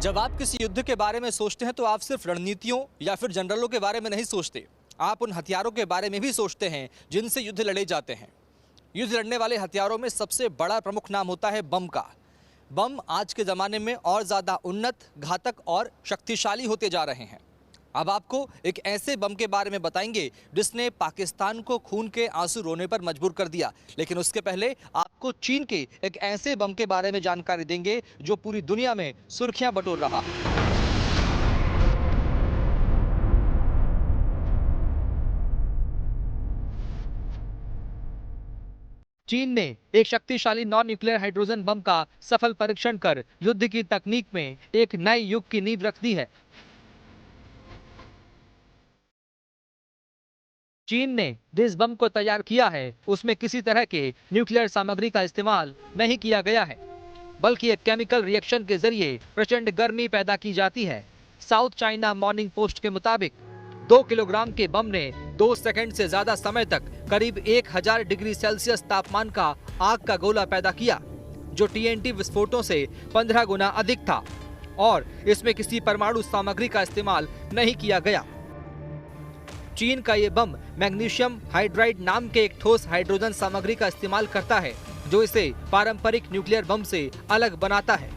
जब आप किसी युद्ध के बारे में सोचते हैं तो आप सिर्फ रणनीतियों या फिर जनरलों के बारे में नहीं सोचते, आप उन हथियारों के बारे में भी सोचते हैं जिनसे युद्ध लड़े जाते हैं। युद्ध लड़ने वाले हथियारों में सबसे बड़ा प्रमुख नाम होता है बम का। बम आज के ज़माने में और ज़्यादा उन्नत, घातक और शक्तिशाली होते जा रहे हैं। अब आपको एक ऐसे बम के बारे में बताएंगे जिसने पाकिस्तान को खून के आंसू रोने पर मजबूर कर दिया। लेकिन उसके पहले आपको चीन के एक ऐसे बम के बारे में जानकारी देंगे जो पूरी दुनिया में सुर्खियां बटोर रहा। चीन ने एक शक्तिशाली नॉन न्यूक्लियर हाइड्रोजन बम का सफल परीक्षण कर युद्ध की तकनीक में एक नए युग की नींव रख दी है। चीन ने जिस बम को तैयार किया है उसमें किसी तरह के न्यूक्लियर सामग्री का इस्तेमाल नहीं किया गया है, बल्कि एक केमिकल रिएक्शन के जरिए प्रचंड गर्मी पैदा की जाती है। साउथ चाइना मॉर्निंग पोस्ट के मुताबिक 2 किलोग्राम के बम ने 2 सेकंड से ज्यादा समय तक करीब 1000 डिग्री सेल्सियस तापमान का आग का गोला पैदा किया, जो टीएनटी विस्फोटों से 15 गुना अधिक था, और इसमें किसी परमाणु सामग्री का इस्तेमाल नहीं किया गया। चीन का ये बम मैग्नीशियम हाइड्राइड नाम के एक ठोस हाइड्रोजन सामग्री का इस्तेमाल करता है, जो इसे पारंपरिक न्यूक्लियर बम से अलग बनाता है।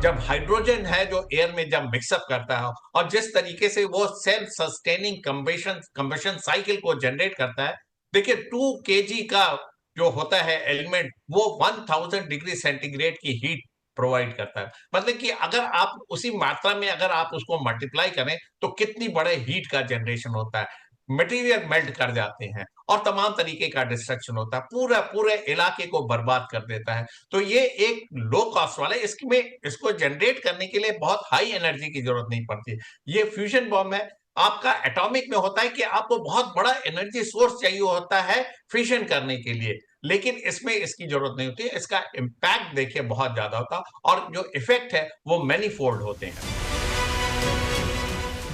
जब हाइड्रोजन है जो एयर में जब मिक्सअप करता है और जिस तरीके से वो सेल्फ सस्टेनिंग कंबशन साइकिल को जनरेट करता है, देखिए 2 kg का जो होता है एलिमेंट वो 1000 डिग्री सेंटीग्रेड की हीट प्रोवाइड करता है। मतलब कि अगर आप उसी मात्रा में अगर आप उसको मल्टीप्लाई करें तो कितनी बड़े हीट का जनरेशन होता है। मटेरियल मेल्ट कर जाते हैं और तमाम तरीके का डिस्ट्रक्शन होता है, पूरे इलाके को बर्बाद कर देता है। तो ये एक लो कॉस्ट वाला, इसमें इसको जनरेट करने के लिए बहुत हाई एनर्जी की जरूरत नहीं पड़ती। ये फ्यूजन बॉम्ब है, आपका एटॉमिक में होता है कि आपको बहुत बड़ा एनर्जी सोर्स चाहिए होता है फिशन करने के लिए, लेकिन इसमें इसकी जरूरत नहीं होती है। इसका इंपैक्ट देखिए बहुत ज्यादा होता है और जो इफेक्ट है वो मैनीफोल्ड होते हैं।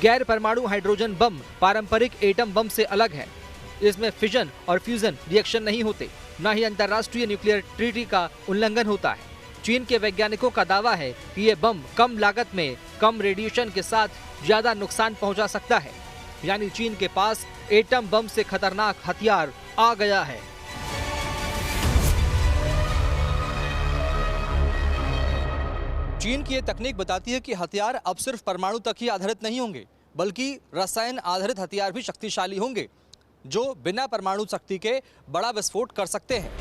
गैर परमाणु हाइड्रोजन बम पारंपरिक एटम बम से अलग है। इसमें फिजन और फ्यूजन रिएक्शन नहीं होते, न ही अंतर्राष्ट्रीय न्यूक्लियर ट्रीटी का उल्लंघन होता है। चीन के वैज्ञानिकों का दावा है कि ये बम कम लागत में कम रेडिएशन के साथ ज्यादा नुकसान पहुंचा सकता है। यानी चीन के पास एटम बम से खतरनाक हथियार आ गया है। चीन की ये तकनीक बताती है कि हथियार अब सिर्फ परमाणु तक ही आधारित नहीं होंगे, बल्कि रसायन आधारित हथियार भी शक्तिशाली होंगे, जो बिना परमाणु शक्ति के बड़ा विस्फोट कर सकते हैं।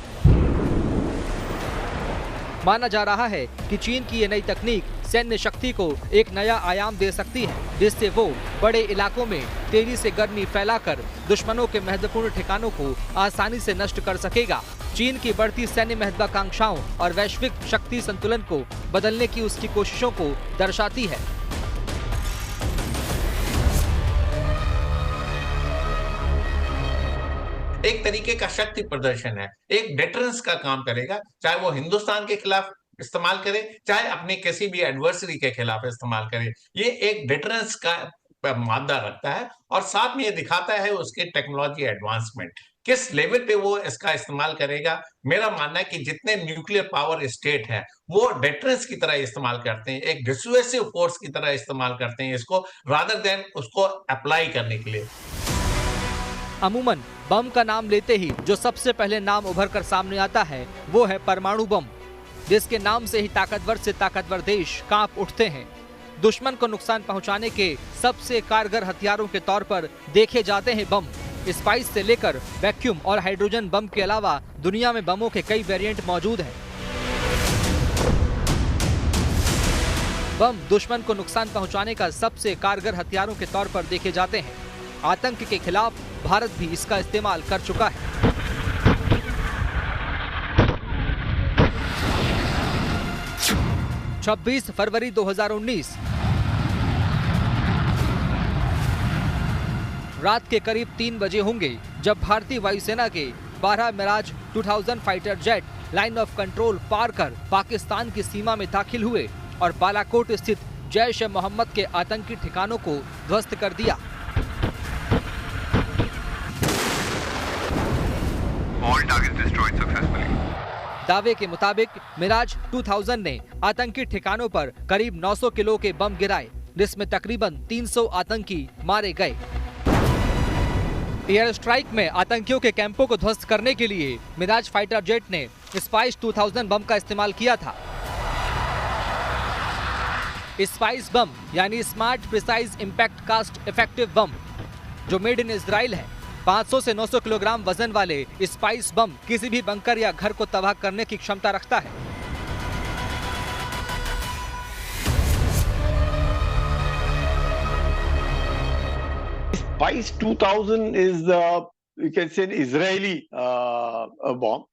माना जा रहा है कि चीन की ये नई तकनीक सैन्य शक्ति को एक नया आयाम दे सकती है, जिससे वो बड़े इलाकों में तेजी से गर्मी फैलाकर दुश्मनों के महत्वपूर्ण ठिकानों को आसानी से नष्ट कर सकेगा। चीन की बढ़ती सैन्य महत्वाकांक्षाओं और वैश्विक शक्ति संतुलन को बदलने की उसकी कोशिशों को दर्शाती है। एक तरीके का शक्ति प्रदर्शन है, एक डिटरेंस का काम करेगा, चाहे वो हिंदुस्तान के खिलाफ इस्तेमाल करे, चाहे अपने किसी भी एडवर्सरी के खिलाफ इस्तेमाल करे। ये एक डिटरेंस का मादा रखता है और साथ में ये दिखाता है उसके टेक्नोलॉजी एडवांसमेंट किस लेवल पे वो इसका इस्तेमाल करेगा। मेरा मानना है कि जितने न्यूक्लियर पावर स्टेट है वो डिटरेंस की तरह इस्तेमाल करते हैं, एक डिस्यूएसिव फोर्स की तरह इस्तेमाल करते हैं इसको, रादर देन उसको अप्लाई करने के लिए। अमूमन बम का नाम लेते ही जो सबसे पहले नाम उभर कर सामने आता है वो है परमाणु बम, जिसके नाम से ही ताकतवर से ताकतवर देश कांप उठते हैं। दुश्मन को नुकसान पहुंचाने के सबसे कारगर हथियारों के तौर पर देखे जाते हैं बम। स्पाइस से लेकर वैक्यूम और हाइड्रोजन बम के अलावा दुनिया में बमों के कई वेरिएंट मौजूद हैं। बम दुश्मन को नुकसान पहुंचाने का सबसे कारगर हथियारों के तौर पर देखे जाते हैं। आतंक के खिलाफ भारत भी इसका इस्तेमाल कर चुका है। छब्बीस फरवरी 2019 रात के करीब 3 बजे होंगे जब भारतीय वायुसेना के 12 Mirage 2000 fighter jet line of control पार कर पाकिस्तान की सीमा में दाखिल हुए और बालाकोट स्थित जैश ए मोहम्मद के आतंकी ठिकानों को ध्वस्त कर दिया। all targets destroyed successfully. दावे के मुताबिक मिराज 2000 ने आतंकी ठिकानों पर करीब 900 किलो के बम गिराए, जिसमें तकरीबन 300 आतंकी मारे गए। एयर स्ट्राइक में आतंकियों के कैंपों को ध्वस्त करने के लिए मिराज फाइटर जेट ने स्पाइस 2000 बम का इस्तेमाल किया था। स्पाइस बम यानी smart precise impact cost effective bomb, जो मेड इन इजराइल है। 500 से 900 किलोग्राम वजन वाले स्पाइस बम किसी भी बंकर या घर को तबाह करने की क्षमता रखता है। Spice 2000 is, you can say, an Israeli bomb,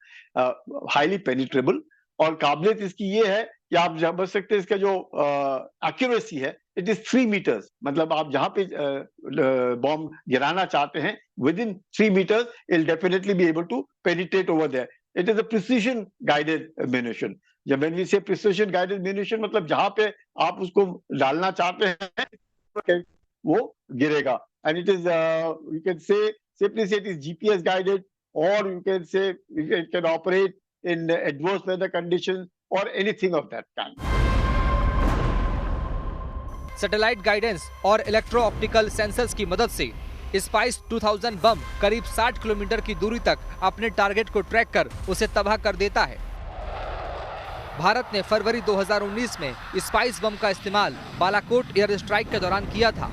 highly penetrable. और काबिलियत इसकी ये है कि आप समझ सकते हैं इसका जो एक्यूरेसी है, इट इज 3 मीटर्स। मतलब आप जहां पे बॉम्ब गिराना चाहते हैं, within 3 meters it definitely be able to penetrate over there. It is a precision guided munition. जब when we say precision guided munition, मतलब जहां पे आप उसको डालना चाहते हैं वो गिरेगा। And it is, you can simply say it is GPS guided, or you can say it can operate in adverse weather conditions or anything of that kind. Satellite guidance और इलेक्ट्रो ऑप्टिकल सेंसर्स की मदद से spice 2000 बम करीब 60 kilometre की दूरी तक अपने target को ट्रैक कर उसे तबाह कर देता है। भारत ने फरवरी 2019 में स्पाइस बम का इस्तेमाल बालाकोट एयर स्ट्राइक के दौरान किया था।